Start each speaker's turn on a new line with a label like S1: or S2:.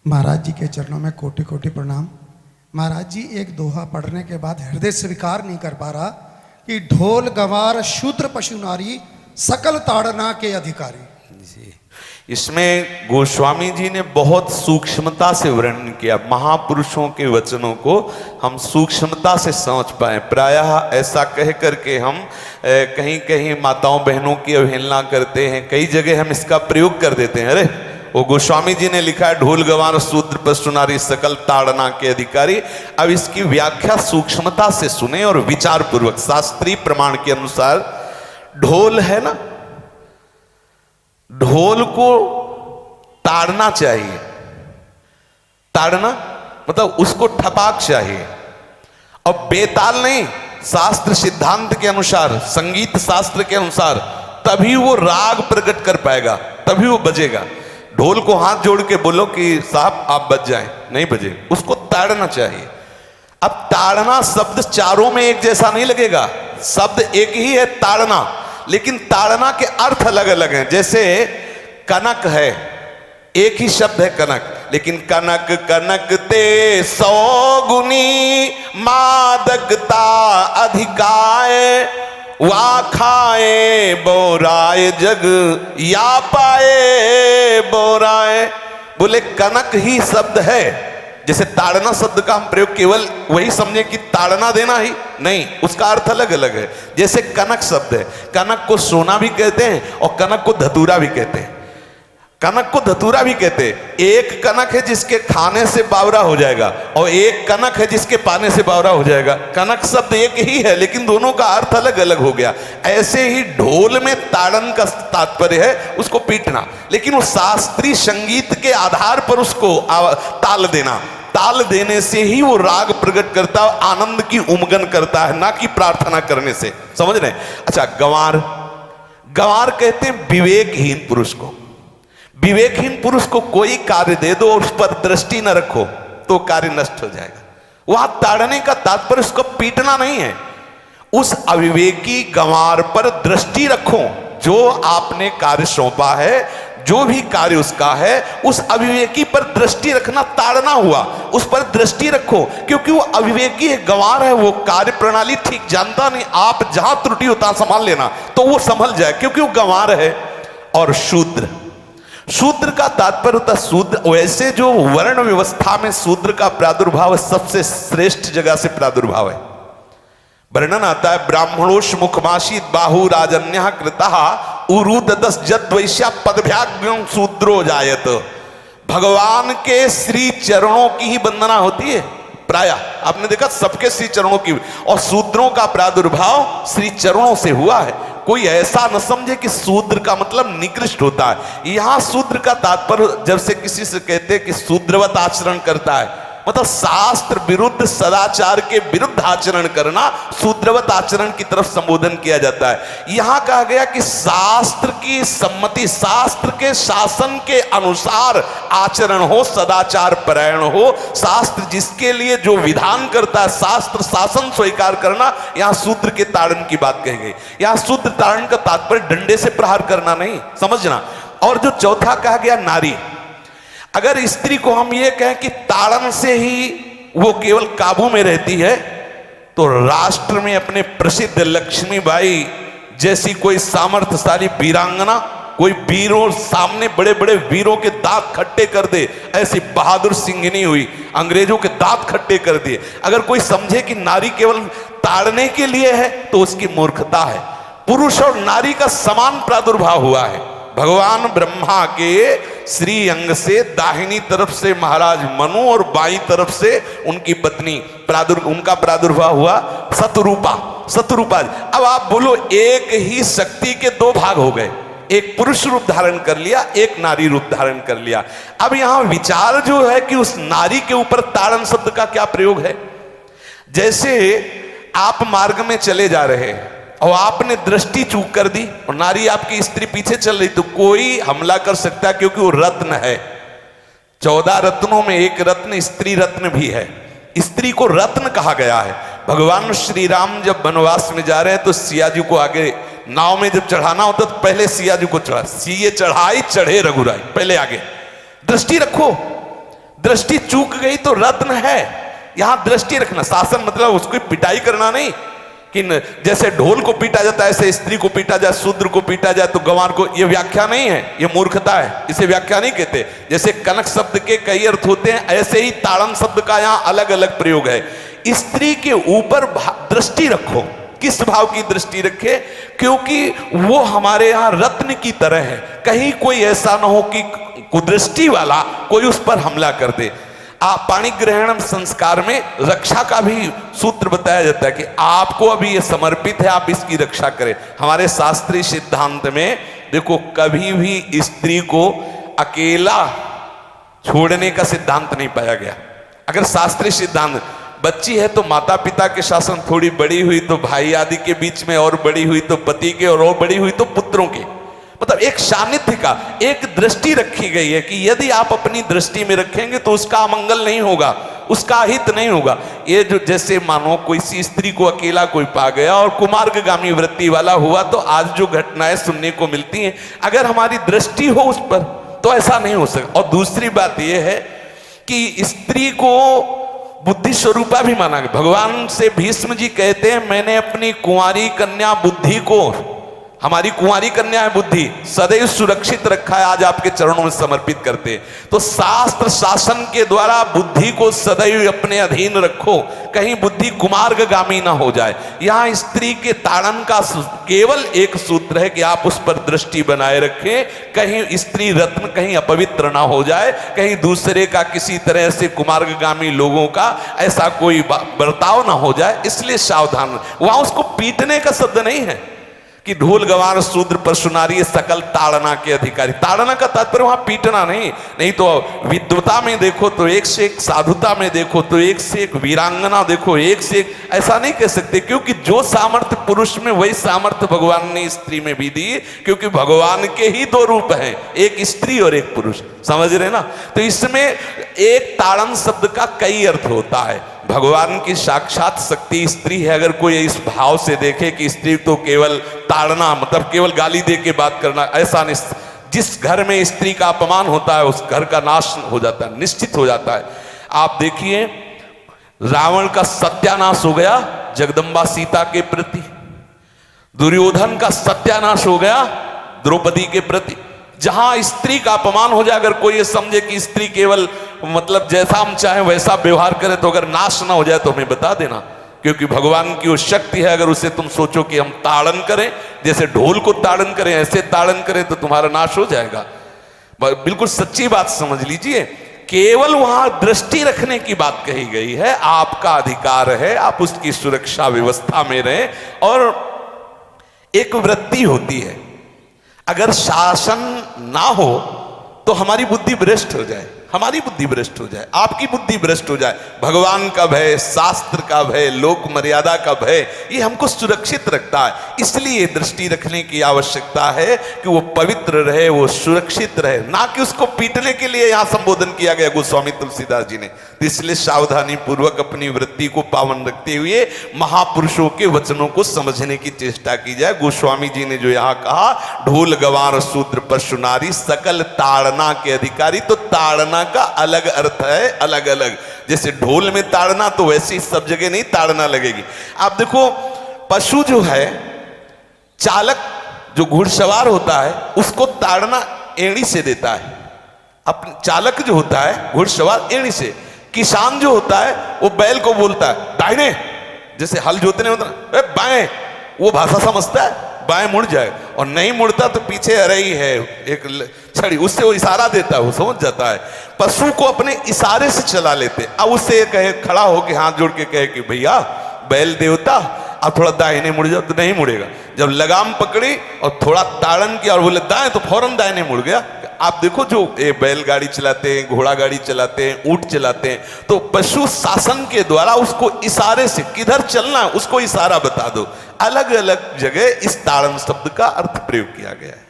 S1: महाराज जी के चरणों में कोटि कोटि प्रणाम। महाराज जी एक दोहा पढ़ने के बाद हृदय स्वीकार नहीं कर पा रहा कि ढोल गंवार शूद्र पशु नारी सकल ताड़ना के अधिकारी।
S2: जी, इसमें गोस्वामी जी ने बहुत सूक्ष्मता से वर्णन किया। महापुरुषों के वचनों को हम सूक्ष्मता से समझ पाए। प्रायः ऐसा कह करके हम कहीं कहीं माताओं बहनों की अवहेलना करते हैं, कई जगह हम इसका प्रयोग कर देते हैं। अरे वो गोस्वामी जी ने लिखा है ढोल गंवार शूद्र पशु नारी सकल ताड़ना के अधिकारी। अब इसकी व्याख्या सूक्ष्मता से सुने और विचार पूर्वक। शास्त्रीय प्रमाण के अनुसार ढोल है ना, ढोल को ताड़ना चाहिए। ताड़ना मतलब उसको ठपाक चाहिए और बेताल नहीं। शास्त्र सिद्धांत के अनुसार, संगीत शास्त्र के अनुसार तभी वो राग प्रकट कर पाएगा, तभी वो बजेगा। ढोल को हाथ जोड़ के बोलो कि साहब आप बज जाएं, नहीं बजे, उसको ताड़ना चाहिए। अब ताड़ना शब्द चारों में एक जैसा नहीं लगेगा। शब्द एक ही है ताड़ना, लेकिन ताड़ना के अर्थ अलग अलग हैं। जैसे कनक है, एक ही शब्द है कनक, लेकिन कनक कनक ते 100 गुनी मादकता अधिकाय, वा खाए बोराए जग या पाए बोराए। बोले कनक ही शब्द है। जैसे ताड़ना शब्द का हम प्रयोग केवल वही समझे कि ताड़ना देना ही नहीं, उसका अर्थ अलग अलग है। जैसे कनक शब्द है, कनक को सोना भी कहते हैं और कनक को धतूरा भी कहते हैं। कनक को धतूरा भी कहते हैं। एक कनक है जिसके खाने से बावरा हो जाएगा और एक कनक है जिसके पाने से बावरा हो जाएगा। कनक शब्द एक ही है, लेकिन दोनों का अर्थ अलग अलग हो गया। ऐसे ही ढोल में ताड़न का तात्पर्य है उसको पीटना, लेकिन वो शास्त्रीय संगीत के आधार पर उसको ताल देना। ताल देने से ही वो राग प्रकट करता है, आनंद की उमगन करता है, ना कि प्रार्थना करने से। समझ रहे? अच्छा, गंवार, गंवार कहते हैं विवेकहीन पुरुष को। विवेकहीन पुरुष को कोई कार्य दे दो और उस पर दृष्टि न रखो तो कार्य नष्ट हो जाएगा। वहां ताड़ने का तात्पर्य उसको पीटना नहीं है। उस अविवेकी गंवार पर दृष्टि रखो। जो आपने कार्य सौंपा है, जो भी कार्य उसका है, उस अविवेकी पर दृष्टि रखना ताड़ना हुआ। उस पर दृष्टि रखो, क्योंकि वो अविवेकी है, गंवार है, वो कार्य प्रणाली ठीक जानता नहीं। आप जहां त्रुटि होता संभाल लेना तो वो संभल जाए, क्योंकि वो गंवार है। और शूद्र, शूद्र का तात्पर्य होता है शूद्र। वैसे जो वर्ण व्यवस्था में शूद्र का प्रादुर्भाव सबसे श्रेष्ठ जगह से प्रादुर्भाव है। वर्णन आता है ब्राह्मणोष मुखमाशी बाहु राजन्य कृतः उरुददस जद वैश्या पदभ्याग्यं शूद्रो जायत। भगवान के श्री चरणों की ही वंदना होती है। प्रायः आपने देखा सबके श्री चरणों की, और शूद्रों का प्रादुर्भाव श्री चरणों से हुआ है। कोई ऐसा न समझे कि शूद्र का मतलब निकृष्ट होता है। यहां शूद्र का तात्पर्य जब से किसी से कहते हैं कि शूद्रवत आचरण करता है, मतलब शास्त्र विरुद्ध, सदाचार के विरुद्ध आचरण करना शूद्रवत आचरण की तरफ संबोधन किया जाता है। यहां कहा गया कि शास्त्र की सम्मति, शास्त्र के शासन के अनुसार आचरण हो, सदाचार परायण हो। शास्त्र जिसके लिए जो विधान करता है, शास्त्र शासन स्वीकार करना, यहां शूद्र के ताड़न की बात कही गई। यहां शूद्र ताड़न का तात्पर्य डंडे से प्रहार करना नहीं, समझना। और जो चौथा कहा गया नारी, अगर स्त्री को हम ये कहें कि ताड़न से ही वो केवल काबू में रहती है, तो राष्ट्र में अपने प्रसिद्ध लक्ष्मीबाई जैसी कोई सामर्थ्यशाली वीरांगना, कोई वीरों सामने बड़े बड़े वीरों के दांत खट्टे कर दे, ऐसी बहादुर सिंघनी हुई, अंग्रेजों के दांत खट्टे कर दिए। अगर कोई समझे कि नारी केवल ताड़ने के लिए है तो उसकी मूर्खता है। पुरुष और नारी का समान प्रादुर्भाव हुआ है। भगवान ब्रह्मा के श्री अंग से दाहिनी तरफ से महाराज मनु और बाईं तरफ से उनकी पत्नी उनका प्रादुर्भाव हुआ शतरूपा। शतरूपा, अब आप बोलो एक ही शक्ति के दो भाग हो गए, एक पुरुष रूप धारण कर लिया, एक नारी रूप धारण कर लिया। अब यहां विचार जो है कि उस नारी के ऊपर ताड़न शब्द का क्या प्रयोग है। जैसे आप मार्ग में चले जा रहे हैं और आपने दृष्टि चूक कर दी और नारी आपकी स्त्री पीछे चल रही, तो कोई हमला कर सकता है, क्योंकि वो रत्न है। 14 रत्नों में एक रत्न स्त्री रत्न भी है। स्त्री को रत्न कहा गया है। भगवान श्री राम जब वनवास में जा रहे हैं तो सिया जी को आगे नाव में जब चढ़ाना होता तो पहले सिया जी को चढ़ा, सीए चढ़ाई चढ़े रघुराई, पहले आगे। दृष्टि रखो, दृष्टि चूक गई तो रत्न है, यहां दृष्टि रखना। शासन मतलब उसको पिटाई करना नहीं कि जैसे ढोल को पीटा जाता है ऐसे स्त्री को पीटा जाए, शूद्र को पीटा जाए तो गंवार को, ये व्याख्या नहीं है, ये मूर्खता है, इसे व्याख्या नहीं कहते। जैसे कनक शब्द के कई अर्थ होते हैं, ऐसे ही ताड़न शब्द का यहां अलग अलग प्रयोग है। स्त्री के ऊपर दृष्टि रखो। किस भाव की दृष्टि रखे? क्योंकि वो हमारे यहां रत्न की तरह है, कहीं कोई ऐसा ना हो कि कुदृष्टि वाला कोई उस पर हमला कर दे। पाणी ग्रहण संस्कार में रक्षा का भी सूत्र बताया जाता है कि आपको अभी ये समर्पित है, आप इसकी रक्षा करें। हमारे शास्त्रीय सिद्धांत में देखो कभी भी स्त्री को अकेला छोड़ने का सिद्धांत नहीं पाया गया। अगर शास्त्रीय सिद्धांत, बच्ची है तो माता पिता के शासन, थोड़ी बड़ी हुई तो भाई आदि के बीच में, और बड़ी हुई तो पति के, और बड़ी हुई तो पुत्रों के, मतलब एक सानिध्य का एक दृष्टि रखी गई है कि यदि आप अपनी दृष्टि में रखेंगे तो उसका अमंगल नहीं होगा, उसका हित नहीं होगा। ये जो जैसे मानो कोई सी स्त्री को अकेला कोई पा गया और कुमार्गगामी वृत्ति वाला हुआ, तो आज जो घटनाएं सुनने को मिलती हैं, अगर हमारी दृष्टि हो उस पर तो ऐसा नहीं हो सकता। और दूसरी बात यह है कि स्त्री को बुद्धि स्वरूपा भी माना गया। भगवान से भीष्म जी कहते हैं, मैंने अपनी कुंवारी कन्या बुद्धि को, हमारी कुंवारी कन्या है बुद्धि, सदैव सुरक्षित रखा है, आज आपके चरणों में समर्पित करते हैं। तो शास्त्र शासन के द्वारा बुद्धि को सदैव अपने अधीन रखो, कहीं बुद्धि कुमार्गगामी ना हो जाए। यहां स्त्री के ताड़न का केवल एक सूत्र है कि आप उस पर दृष्टि बनाए रखें, कहीं स्त्री रत्न कहीं अपवित्र ना हो जाए, कहीं दूसरे का किसी तरह से कुमार्गगामी लोगों का ऐसा कोई बर्ताव ना हो जाए, इसलिए सावधान। वहां उसको पीटने का शब्द नहीं है कि ढोल गवार शूद्र पशु नारी सकल ताड़ना के अधिकारी। ताड़ना का तात्पर्य वहां पीटना नहीं तो विद्वता में देखो तो एक से एक, साधुता में देखो तो एक से एक, वीरांगना देखो एक से एक, ऐसा नहीं कह सकते। क्योंकि जो सामर्थ्य पुरुष में वही सामर्थ्य भगवान ने स्त्री में भी दी, क्योंकि भगवान के ही दो रूप हैं, एक स्त्री और एक पुरुष, समझ रहे ना। तो इसमें एक ताड़न शब्द का कई अर्थ होता है। भगवान की साक्षात शक्ति स्त्री है। अगर कोई इस भाव से देखे कि स्त्री तो केवल ताड़ना मतलब केवल गाली दे के बात करना, ऐसा नहीं। जिस घर में स्त्री का अपमान होता है उस घर का नाश हो जाता है, निश्चित हो जाता है। आप देखिए रावण का सत्यानाश हो गया जगदम्बा सीता के प्रति, दुर्योधन का सत्यानाश हो गया द्रौपदी के प्रति। जहां स्त्री का अपमान हो जाए, अगर कोई ये समझे कि स्त्री केवल मतलब जैसा हम चाहे वैसा व्यवहार करे, तो अगर नाश ना हो जाए तो हमें बता देना, क्योंकि भगवान की वो शक्ति है। अगर उसे तुम सोचो कि हम ताड़न करें, जैसे ढोल को ताड़न करें ऐसे ताड़न करें, तो तुम्हारा नाश हो जाएगा। बिल्कुल सच्ची बात समझ लीजिए। केवल वहां दृष्टि रखने की बात कही गई है, आपका अधिकार है, आप उसकी सुरक्षा व्यवस्था में रहें। और एक वृत्ति होती है, अगर शासन ना हो तो हमारी बुद्धि भ्रष्ट हो जाए, हमारी बुद्धि भ्रष्ट हो जाए, आपकी बुद्धि भ्रष्ट हो जाए। भगवान का भय, शास्त्र का भय, लोक मर्यादा का भय, ये हमको सुरक्षित रखता है। इसलिए दृष्टि रखने की आवश्यकता है कि वो पवित्र रहे, वो सुरक्षित रहे, ना कि उसको पीटने के लिए यहां संबोधन किया गया गोस्वामी तुलसीदास जी ने। इसलिए सावधानी पूर्वक अपनी वृत्ति को पावन रखते हुए महापुरुषों के वचनों को समझने की चेष्टा की जाए। गोस्वामी जी ने जो यहाँ कहा, ढोल गवार शूद्र पशु नारी सकल ताड़ना के अधिकारी, तो ताड़ना का अलग अर्थ है, अलग अलग। जैसे ढोल में ताड़ना, तो वैसे ही सब जगह नहीं ताड़ना लगेगी। आप देखो पशु जो है, चालक जो घुड़सवार होता है उसको ताड़ना एड़ी से देता है। अपने चालक जो होता है घुड़सवार एड़ी से, किसान जो होता है वो बैल को बोलता है दाहिने, जैसे हल जोतने होता है बाएं, वो भाषा समझता है, बाएं मुड़ जाए, और नहीं मुड़ता तो पीछे अरई है एक छड़ी, उससे वो इशारा देता है, वो समझ जाता है। पशु को अपने इशारे से चला लेते। अब उससे कहे, खड़ा होकर हाथ जोड़ के कहे कि भैया बैल देवता आप थोड़ा दाहिने मुड़ जाओ, तो नहीं मुड़ेगा। जब लगाम पकड़ी और थोड़ा ताड़न किया और बोले दाएं, तो फौरन दाहिने मुड़ गया। आप देखो जो बैलगाड़ी चलाते हैं, घोड़ा गाड़ी चलाते हैं, ऊंट चलाते हैं, तो पशु शासन के द्वारा उसको इशारे से किधर चलना है उसको इशारा बता दो। अलग अलग जगह इस ताड़न शब्द का अर्थ प्रयोग किया गया है।